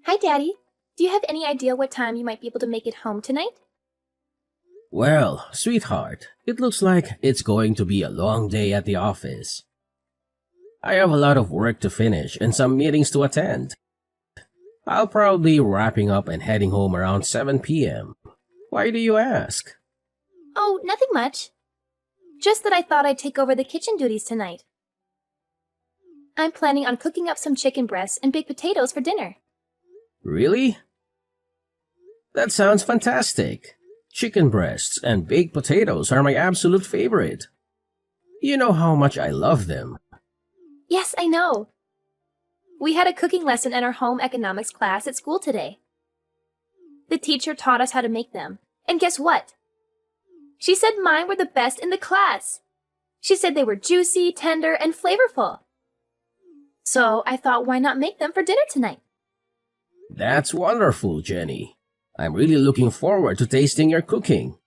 Hi, Daddy. Do you have any idea what time you might be able to make it home tonight? Well, sweetheart, it looks like it's going to be a long day at the office. I have a lot of work to finish and some meetings to attend. I'll probably be wrapping up and heading home around 7 p.m. Why do you ask? Oh, nothing much. Just that I thought I'd take over the kitchen duties tonight. I'm planning on cooking up some chicken breasts and baked potatoes for dinner. Really? That sounds fantastic. Chicken breasts and baked potatoes are my absolute favorite. You know how much I love them. Yes, I know. We had a cooking lesson in our home economics class at school today. The teacher taught us how to make them. And guess what? She said mine were the best in the class. She said they were juicy, tender, and flavorful. So I thought, why not make them for dinner tonight? That's wonderful, Jenny. I'm really looking forward to tasting your cooking.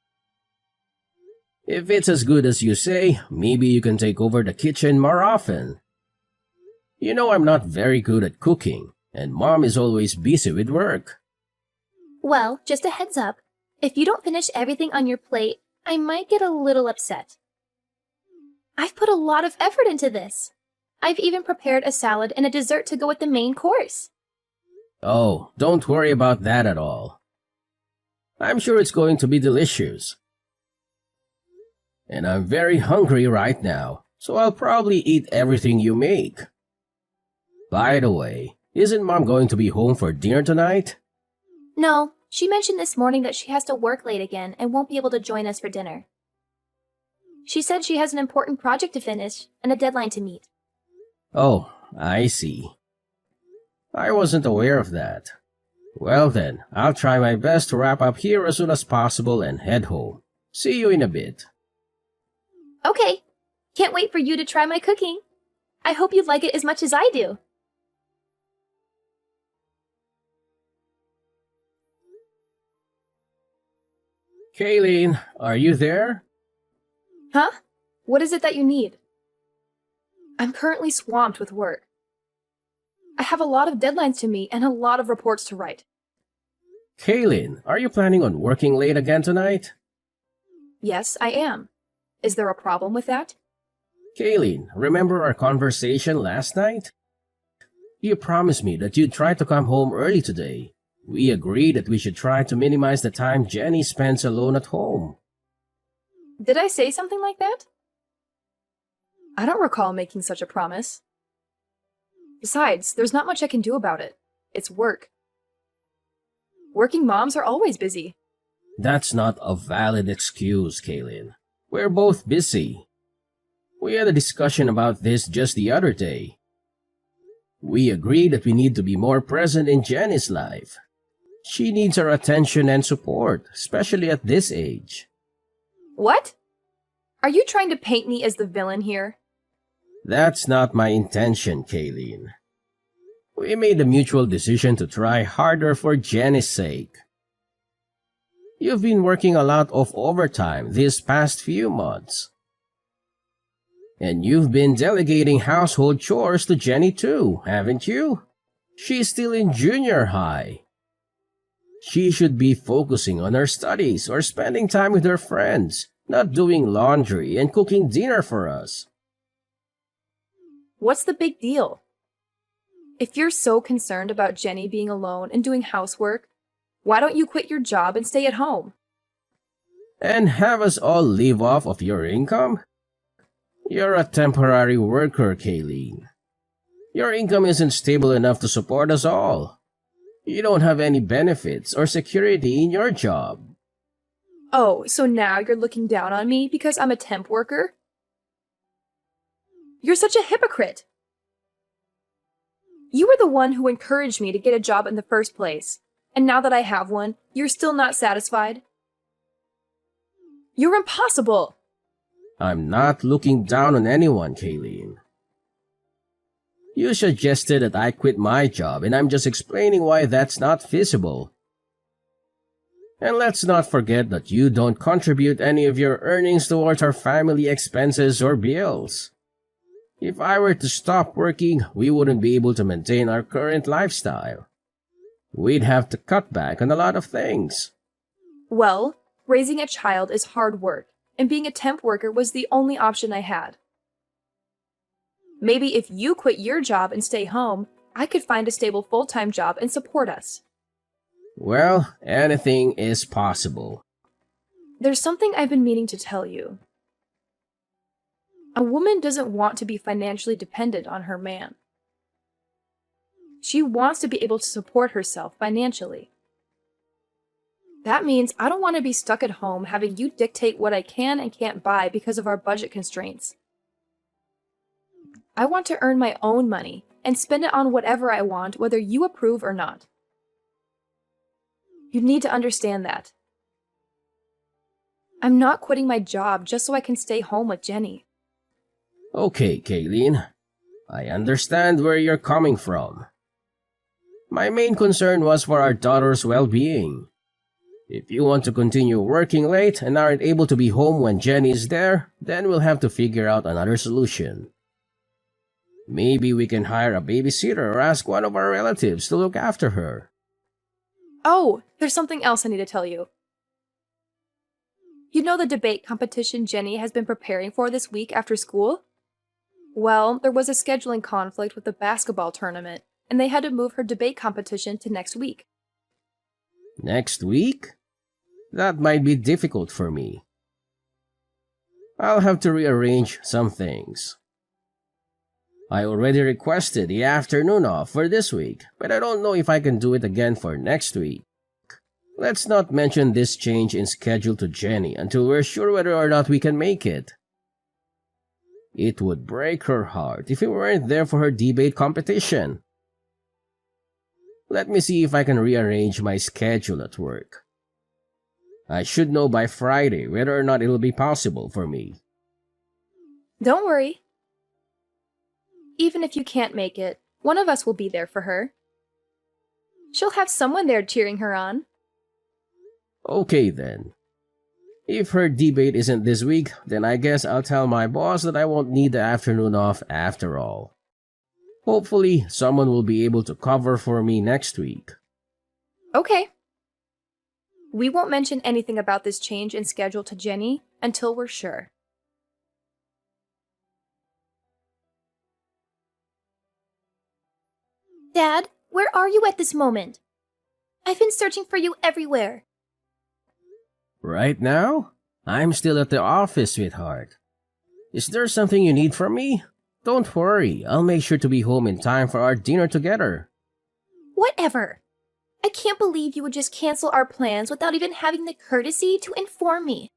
If it's as good as you say, maybe you can take over the kitchen more often. You know I'm not very good at cooking, and Mom is always busy with work. Well, just a heads up. If you don't finish everything on your plate, I might get a little upset. I've put a lot of effort into this. I've even prepared a salad and a dessert to go with the main course. Oh, don't worry about that at all. I'm sure it's going to be delicious. And I'm very hungry right now, so I'll probably eat everything you make. By the way, isn't Mom going to be home for dinner tonight? No, she mentioned this morning that she has to work late again and won't be able to join us for dinner. She said she has an important project to finish and a deadline to meet. Oh, I see. I wasn't aware of that. Well then, I'll try my best to wrap up here as soon as possible and head home. See you in a bit. Okay. Can't wait for you to try my cooking. I hope you like it as much as I do. Kayleen, are you there? Huh? What is it that you need? I'm currently swamped with work. I have a lot of deadlines to meet and a lot of reports to write. Kayleen, are you planning on working late again tonight? Yes, I am. Is there a problem with that? Kayleen, remember our conversation last night? You promised me that you'd try to come home early today. We agreed that we should try to minimize the time Jenny spends alone at home. Did I say something like that? I don't recall making such a promise. Besides, there's not much I can do about it. It's work. Working moms are always busy. That's not a valid excuse, Kayleen. We're both busy. We had a discussion about this just the other day. We agreed that we need to be more present in Jenny's life. She needs our attention and support, especially at this age. What? Are you trying to paint me as the villain here? That's not my intention, Kayleen. We made a mutual decision to try harder for Jenny's sake. You've been working a lot of overtime these past few months. And you've been delegating household chores to Jenny too, haven't you? She's still in junior high. She should be focusing on her studies or spending time with her friends, not doing laundry and cooking dinner for us. What's the big deal? If you're so concerned about Jenny being alone and doing housework, why don't you quit your job and stay at home? And have us all live off of your income? You're a temporary worker, Kayleen. Your income isn't stable enough to support us all. You don't have any benefits or security in your job. Oh, so now you're looking down on me because I'm a temp worker? You're such a hypocrite. You were the one who encouraged me to get a job in the first place, and now that I have one, you're still not satisfied? You're impossible! I'm not looking down on anyone, Kayleen. You suggested that I quit my job, and I'm just explaining why that's not feasible. And let's not forget that you don't contribute any of your earnings towards our family expenses or bills. If I were to stop working, we wouldn't be able to maintain our current lifestyle. We'd have to cut back on a lot of things. Well, raising a child is hard work, and being a temp worker was the only option I had. Maybe if you quit your job and stay home, I could find a stable full-time job and support us. Well, anything is possible. There's something I've been meaning to tell you. A woman doesn't want to be financially dependent on her man. She wants to be able to support herself financially. That means I don't want to be stuck at home having you dictate what I can and can't buy because of our budget constraints. I want to earn my own money and spend it on whatever I want, whether you approve or not. You need to understand that. I'm not quitting my job just so I can stay home with Jenny. Okay, Kayleen. I understand where you're coming from. My main concern was for our daughter's well-being. If you want to continue working late and aren't able to be home when Jenny is there, then we'll have to figure out another solution. Maybe we can hire a babysitter or ask one of our relatives to look after her. Oh, there's something else I need to tell you. You know the debate competition Jenny has been preparing for this week after school? Well, there was a scheduling conflict with the basketball tournament, and they had to move her debate competition to next week. Next week? That might be difficult for me. I'll have to rearrange some things. I already requested the afternoon off for this week, but I don't know if I can do it again for next week. Let's not mention this change in schedule to Jenny until we're sure whether or not we can make it. It would break her heart if we weren't there for her debate competition. Let me see if I can rearrange my schedule at work. I should know by Friday whether or not it'll be possible for me. Don't worry. Even if you can't make it, one of us will be there for her. She'll have someone there cheering her on. Okay then. If her debate isn't this week, then I guess I'll tell my boss that I won't need the afternoon off after all. Hopefully, someone will be able to cover for me next week. Okay. We won't mention anything about this change in schedule to Jenny until we're sure. Dad, where are you at this moment? I've been searching for you everywhere. Right now? I'm still at the office, sweetheart. Is there something you need from me? Don't worry, I'll make sure to be home in time for our dinner together. Whatever. I can't believe you would just cancel our plans without even having the courtesy to inform me.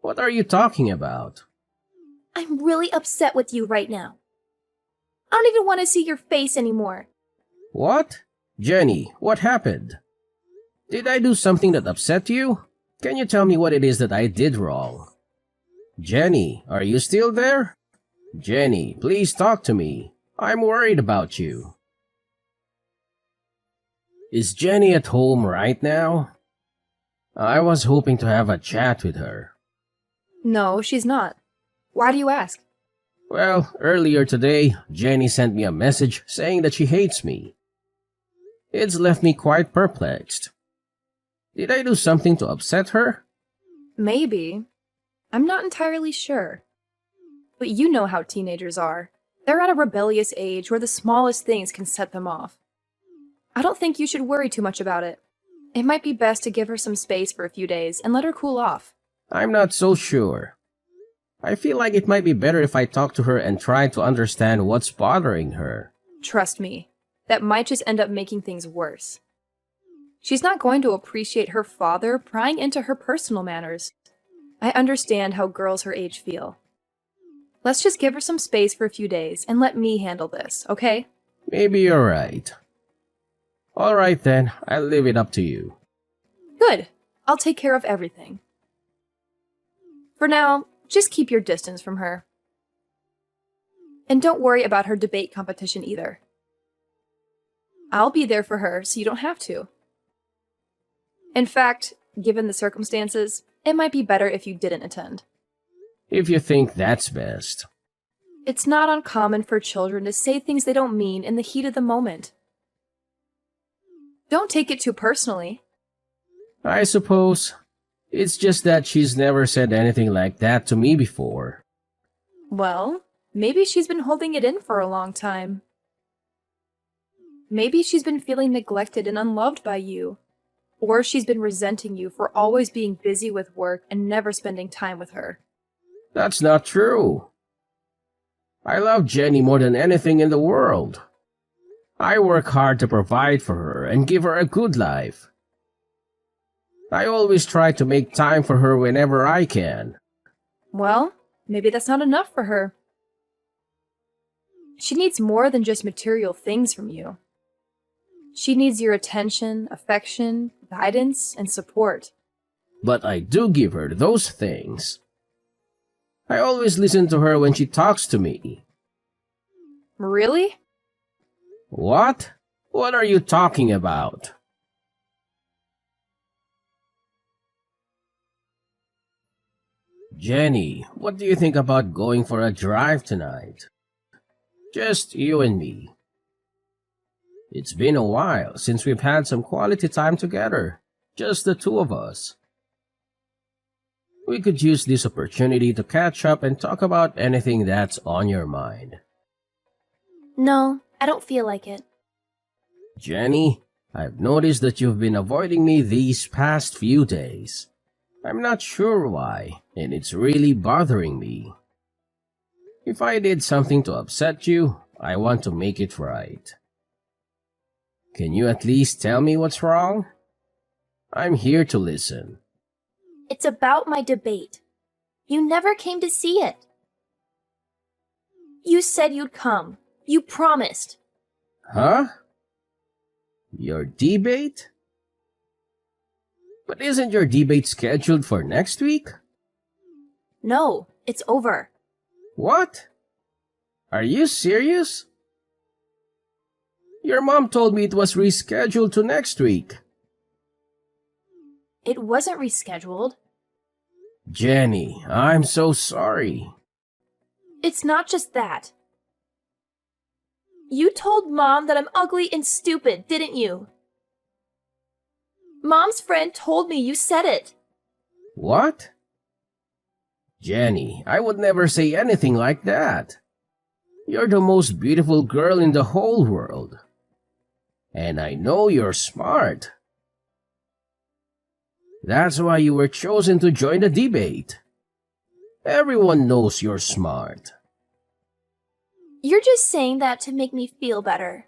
What are you talking about? I'm really upset with you right now. I don't even want to see your face anymore. What? Jenny, what happened? Did I do something that upset you? Can you tell me what it is that I did wrong? Jenny, are you still there? Jenny, please talk to me. I'm worried about you. Is Jenny at home right now? I was hoping to have a chat with her. No, she's not. Why do you ask? Well, earlier today, Jenny sent me a message saying that she hates me. It's left me quite perplexed. Did I do something to upset her? Maybe. I'm not entirely sure. But you know how teenagers are. They're at a rebellious age where the smallest things can set them off. I don't think you should worry too much about it. It might be best to give her some space for a few days and let her cool off. I'm not so sure. I feel like it might be better if I talk to her and try to understand what's bothering her. Trust me, that might just end up making things worse. She's not going to appreciate her father prying into her personal matters. I understand how girls her age feel. Let's just give her some space for a few days and let me handle this, okay? Maybe you're right. All right then, I'll leave it up to you. Good. I'll take care of everything. For now, just keep your distance from her. And don't worry about her debate competition either. I'll be there for her so you don't have to. In fact, given the circumstances, it might be better if you didn't attend. If you think that's best. It's not uncommon for children to say things they don't mean in the heat of the moment. Don't take it too personally. I suppose it's just that she's never said anything like that to me before. Well, maybe she's been holding it in for a long time. Maybe she's been feeling neglected and unloved by you. Or she's been resenting you for always being busy with work and never spending time with her. That's not true. I love Jenny more than anything in the world. I work hard to provide for her and give her a good life. I always try to make time for her whenever I can. Well, maybe that's not enough for her. She needs more than just material things from you. She needs your attention, affection, guidance, and support. But I do give her those things. I always listen to her when she talks to me. Really? What? What are you talking about? Jenny, what do you think about going for a drive tonight? Just you and me. It's been a while since we've had some quality time together, just the two of us. We could use this opportunity to catch up and talk about anything that's on your mind. No, I don't feel like it. Jenny, I've noticed that you've been avoiding me these past few days. I'm not sure why, and it's really bothering me. If I did something to upset you, I want to make it right. Can you at least tell me what's wrong? I'm here to listen. It's about my debate. You never came to see it. You said you'd come. You promised. Huh? Your debate? But isn't your debate scheduled for next week? No, it's over. What? Are you serious? Your mom told me it was rescheduled to next week. It wasn't rescheduled. Jenny, I'm so sorry. It's not just that. You told Mom that I'm ugly and stupid, didn't you? Mom's friend told me you said it. What? Jenny, I would never say anything like that. You're the most beautiful girl in the whole world. And I know you're smart. That's why you were chosen to join the debate. Everyone knows you're smart. You're just saying that to make me feel better.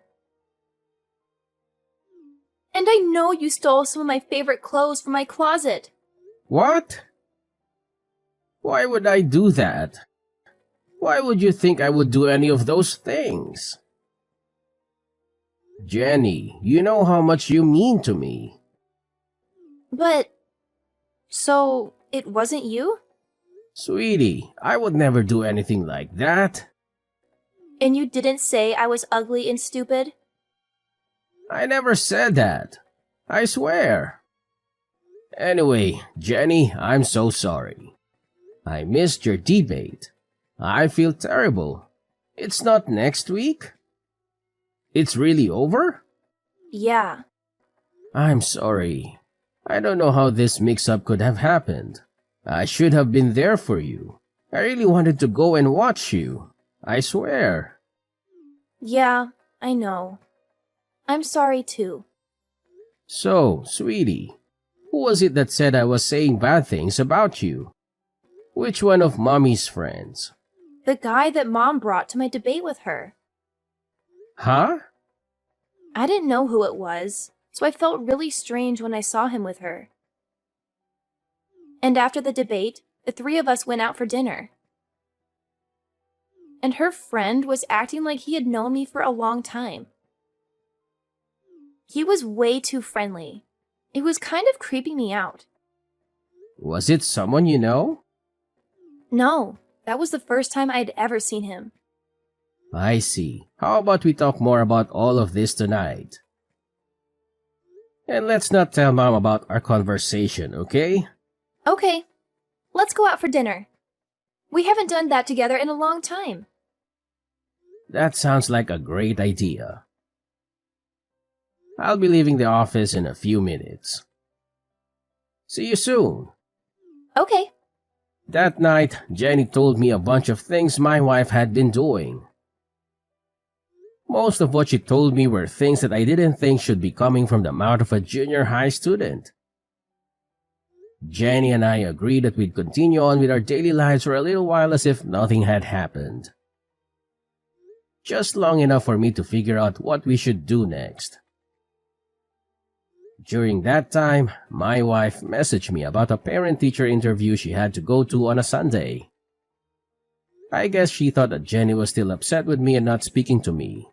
And I know you stole some of my favorite clothes from my closet. What? Why would I do that? Why would you think I would do any of those things? Jenny, you know how much you mean to me. But, so, it wasn't you? Sweetie, I would never do anything like that. And you didn't say I was ugly and stupid? I never said that. I swear. Anyway, Jenny, I'm so sorry. I missed your debate. I feel terrible. It's not next week? It's really over? Yeah. I'm sorry. I don't know how this mix-up could have happened. I should have been there for you. I really wanted to go and watch you. I swear. Yeah, I know. I'm sorry too. So, sweetie, who was it that said I was saying bad things about you? Which one of Mommy's friends? The guy that Mom brought to my debate with her. Huh? I didn't know who it was, so I felt really strange when I saw him with her. And after the debate, the three of us went out for dinner. And her friend was acting like he had known me for a long time. He was way too friendly. It was kind of creeping me out. Was it someone you know? No, that was the first time I'd ever seen him. I see. How about we talk more about all of this tonight? And let's not tell Mom about our conversation, okay? Okay, let's go out for dinner. We haven't done that together in a long time. That sounds like a great idea. I'll be leaving the office in a few minutes. See you soon. Okay. That night, Jenny told me a bunch of things my wife had been doing. Most of what she told me were things that I didn't think should be coming from the mouth of a junior high student. Jenny and I agreed that we'd continue on with our daily lives for a little while as if nothing had happened. Just long enough for me to figure out what we should do next. During that time, my wife messaged me about a parent-teacher interview she had to go to on a Sunday. I guess she thought that Jenny was still upset with me and not speaking to me.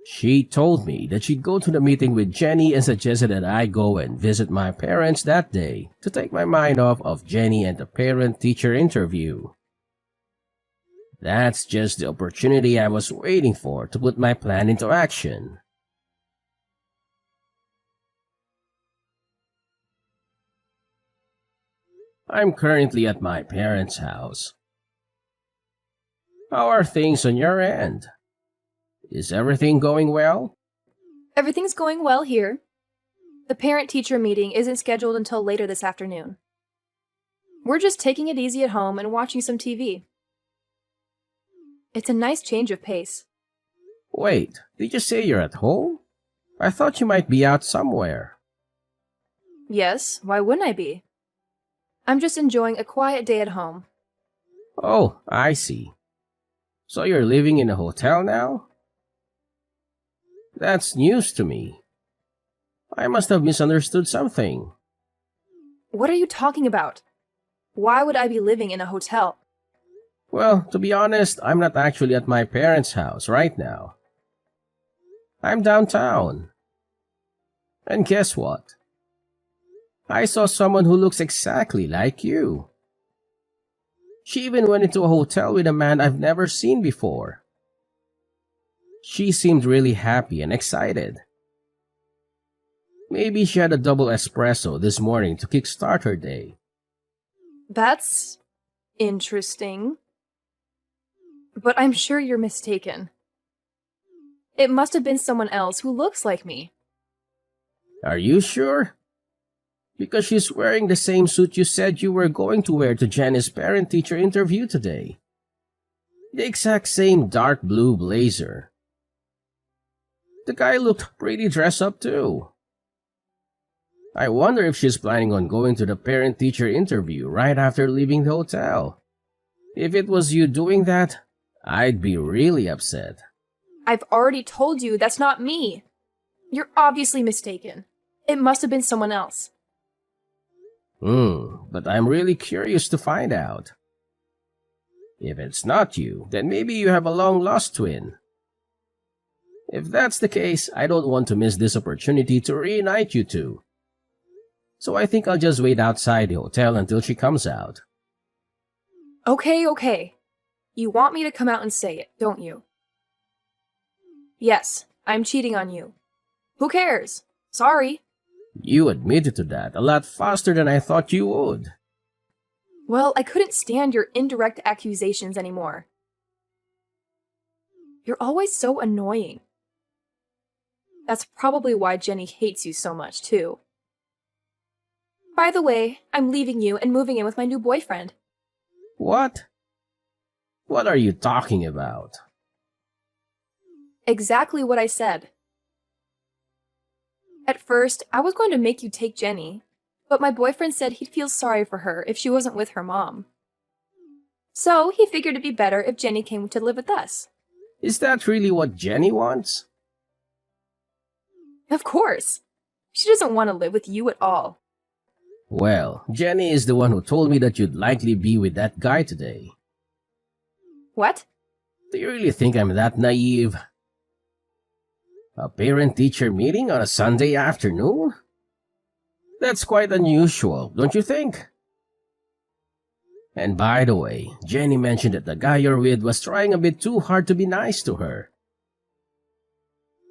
She told me that she'd go to the meeting with Jenny and suggested that I go and visit my parents that day to take my mind off of Jenny and the parent-teacher interview. That's just the opportunity I was waiting for to put my plan into action. I'm currently at my parents' house. How are things on your end? Is everything going well? Everything's going well here. The parent-teacher meeting isn't scheduled until later this afternoon. We're just taking it easy at home and watching some TV. It's a nice change of pace. Wait, did you say you're at home? I thought you might be out somewhere. Yes, why wouldn't I be? I'm just enjoying a quiet day at home. Oh, I see. So you're living in a hotel now? That's news to me. I must have misunderstood something. What are you talking about? Why would I be living in a hotel? Well, to be honest, I'm not actually at my parents' house right now. I'm downtown. And guess what? I saw someone who looks exactly like you. She even went into a hotel with a man I've never seen before. She seemed really happy and excited. Maybe she had a double espresso this morning to kickstart her day. That's interesting. But I'm sure you're mistaken. It must have been someone else who looks like me. Are you sure? Because she's wearing the same suit you said you were going to wear to Jenny's parent-teacher interview today. The exact same dark blue blazer. The guy looked pretty dressed up too. I wonder if she's planning on going to the parent-teacher interview right after leaving the hotel. If it was you doing that, I'd be really upset. I've already told you that's not me. You're obviously mistaken. It must have been someone else. But I'm really curious to find out. If it's not you, then maybe you have a long-lost twin. If that's the case, I don't want to miss this opportunity to reunite you two. So I think I'll just wait outside the hotel until she comes out. Okay. You want me to come out and say it, don't you? Yes, I'm cheating on you. Who cares? Sorry. You admitted to that a lot faster than I thought you would. Well, I couldn't stand your indirect accusations anymore. You're always so annoying. That's probably why Jenny hates you so much, too. By the way, I'm leaving you and moving in with my new boyfriend. What? What are you talking about? Exactly what I said. At first, I was going to make you take Jenny, but my boyfriend said he'd feel sorry for her if she wasn't with her mom. So he figured it'd be better if Jenny came to live with us. Is that really what Jenny wants? Of course. She doesn't want to live with you at all. Well, Jenny is the one who told me that you'd likely be with that guy today. What? Do you really think I'm that naive? A parent-teacher meeting on a Sunday afternoon? That's quite unusual, don't you think? And by the way, Jenny mentioned that the guy you're with was trying a bit too hard to be nice to her.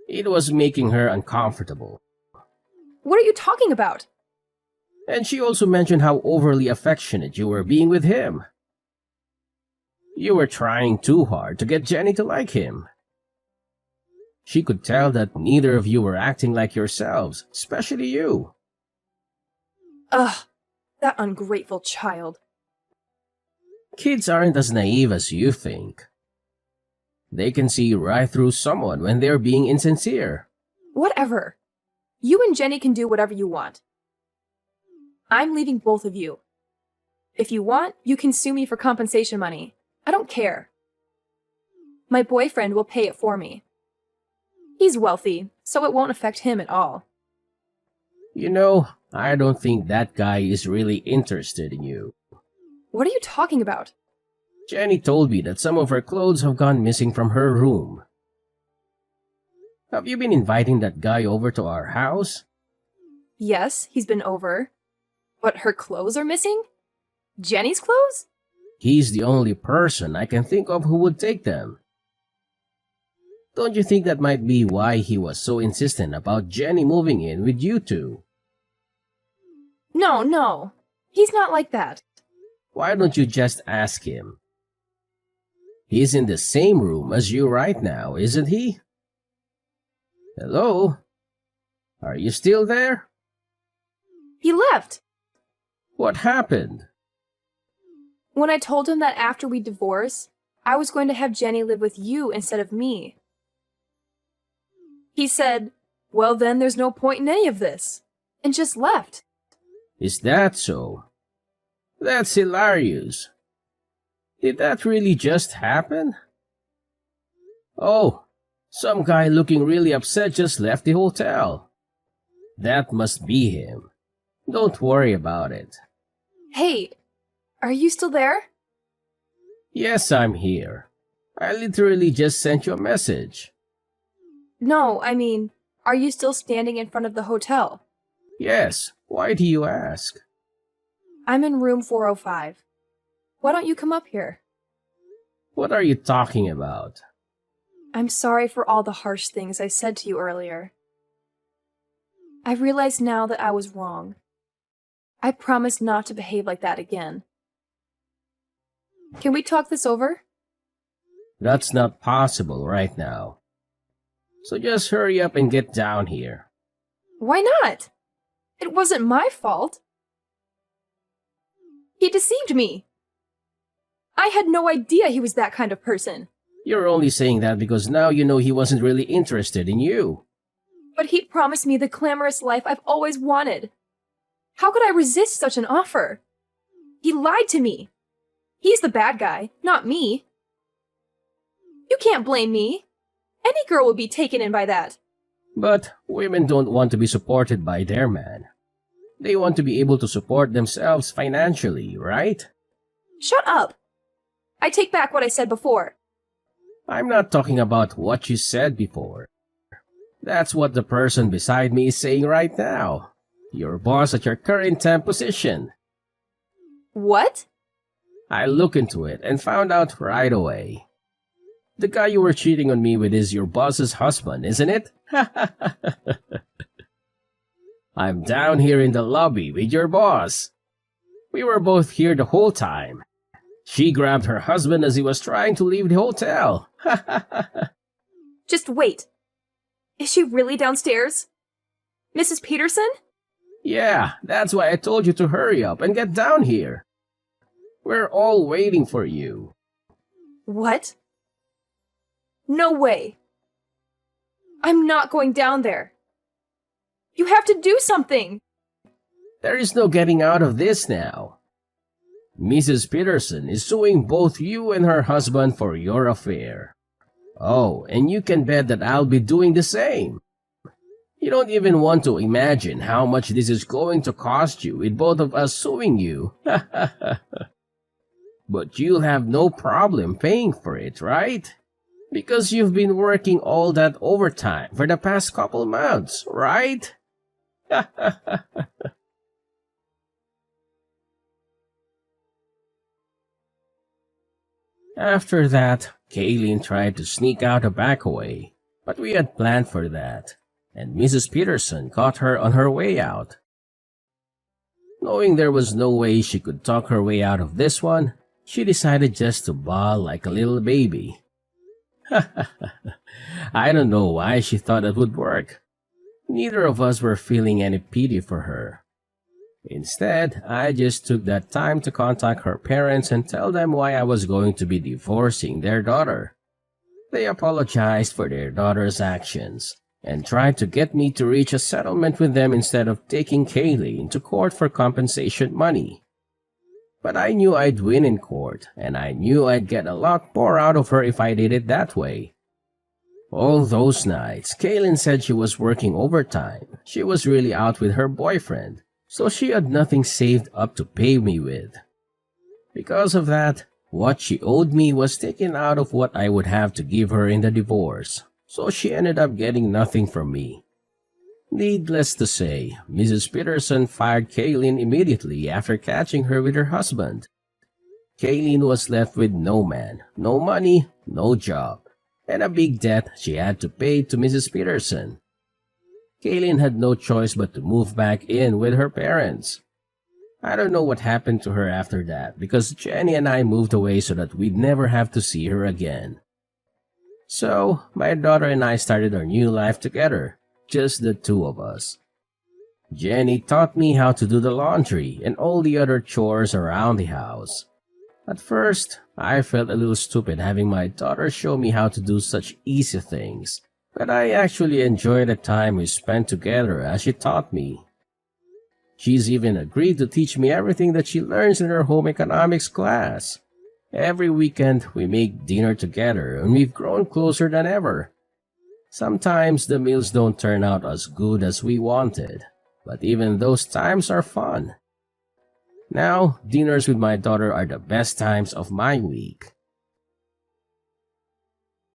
It was making her uncomfortable. What are you talking about? And she also mentioned how overly affectionate you were being with him. You were trying too hard to get Jenny to like him. She could tell that neither of you were acting like yourselves, especially you. Ugh, that ungrateful child. Kids aren't as naive as you think. They can see right through someone when they're being insincere. Whatever. You and Jenny can do whatever you want. I'm leaving both of you. If you want, you can sue me for compensation money. I don't care. My boyfriend will pay it for me. He's wealthy, so it won't affect him at all. You know, I don't think that guy is really interested in you. What are you talking about? Jenny told me that some of her clothes have gone missing from her room. Have you been inviting that guy over to our house? Yes, he's been over. But her clothes are missing? Jenny's clothes? He's the only person I can think of who would take them. Don't you think that might be why he was so insistent about Jenny moving in with you two? No. He's not like that. Why don't you just ask him? He's in the same room as you right now, isn't he? Hello? Are you still there? He left. What happened? When I told him that after we divorce, I was going to have Jenny live with you instead of me. He said, well then there's no point in any of this, and just left. Is that so? That's hilarious. Did that really just happen? Oh, some guy looking really upset just left the hotel. That must be him. Don't worry about it. Hey, are you still there? Yes, I'm here. I literally just sent you a message. No, I mean, are you still standing in front of the hotel? Yes, why do you ask? I'm in room 405. Why don't you come up here? What are you talking about? I'm sorry for all the harsh things I said to you earlier. I realize now that I was wrong. I promise not to behave like that again. Can we talk this over? That's not possible right now. So just hurry up and get down here. Why not? It wasn't my fault. He deceived me. I had no idea he was that kind of person. You're only saying that because now you know he wasn't really interested in you. But he promised me the glamorous life I've always wanted. How could I resist such an offer? He lied to me. He's the bad guy, not me. You can't blame me. Any girl would be taken in by that. But women don't want to be supported by their man. They want to be able to support themselves financially, right? Shut up. I take back what I said before. I'm not talking about what you said before. That's what the person beside me is saying right now. Your boss at your current temp position. What? I looked into it and found out right away. The guy you were cheating on me with is your boss's husband, isn't it? I'm down here in the lobby with your boss. We were both here the whole time. She grabbed her husband as he was trying to leave the hotel. Just wait. Is she really downstairs? Mrs. Peterson? Yeah, that's why I told you to hurry up and get down here. We're all waiting for you. What? No way. I'm not going down there. You have to do something. There is no getting out of this now. Mrs. Peterson is suing both you and her husband for your affair. Oh, and you can bet that I'll be doing the same. You don't even want to imagine how much this is going to cost you with both of us suing you. But you'll have no problem paying for it, right? Because you've been working all that overtime for the past couple months, right? After that, Kaylin tried to sneak out a back way, but we had planned for that, and Mrs. Peterson caught her on her way out. Knowing there was no way she could talk her way out of this one, she decided just to bawl like a little baby. I don't know why she thought that would work. Neither of us were feeling any pity for her. Instead, I just took that time to contact her parents and tell them why I was going to be divorcing their daughter. They apologized for their daughter's actions and tried to get me to reach a settlement with them instead of taking Kaylee to court for compensation money. But I knew I'd win in court, and I knew I'd get a lot more out of her if I did it that way. All those nights, Kaylin said she was working overtime. She was really out with her boyfriend, so she had nothing saved up to pay me with. Because of that, what she owed me was taken out of what I would have to give her in the divorce, so she ended up getting nothing from me. Needless to say, Mrs. Peterson fired Kaylin immediately after catching her with her husband. Kaylin was left with no man, no money, no job, and a big debt she had to pay to Mrs. Peterson. Kaylin had no choice but to move back in with her parents. I don't know what happened to her after that because Jenny and I moved away so that we'd never have to see her again. So, my daughter and I started our new life together, just the two of us. Jenny taught me how to do the laundry and all the other chores around the house. At first, I felt a little stupid having my daughter show me how to do such easy things, but I actually enjoyed the time we spent together as she taught me. She's even agreed to teach me everything that she learns in her home economics class. Every weekend, we make dinner together and we've grown closer than ever. Sometimes the meals don't turn out as good as we wanted, but even those times are fun. Now, dinners with my daughter are the best times of my week.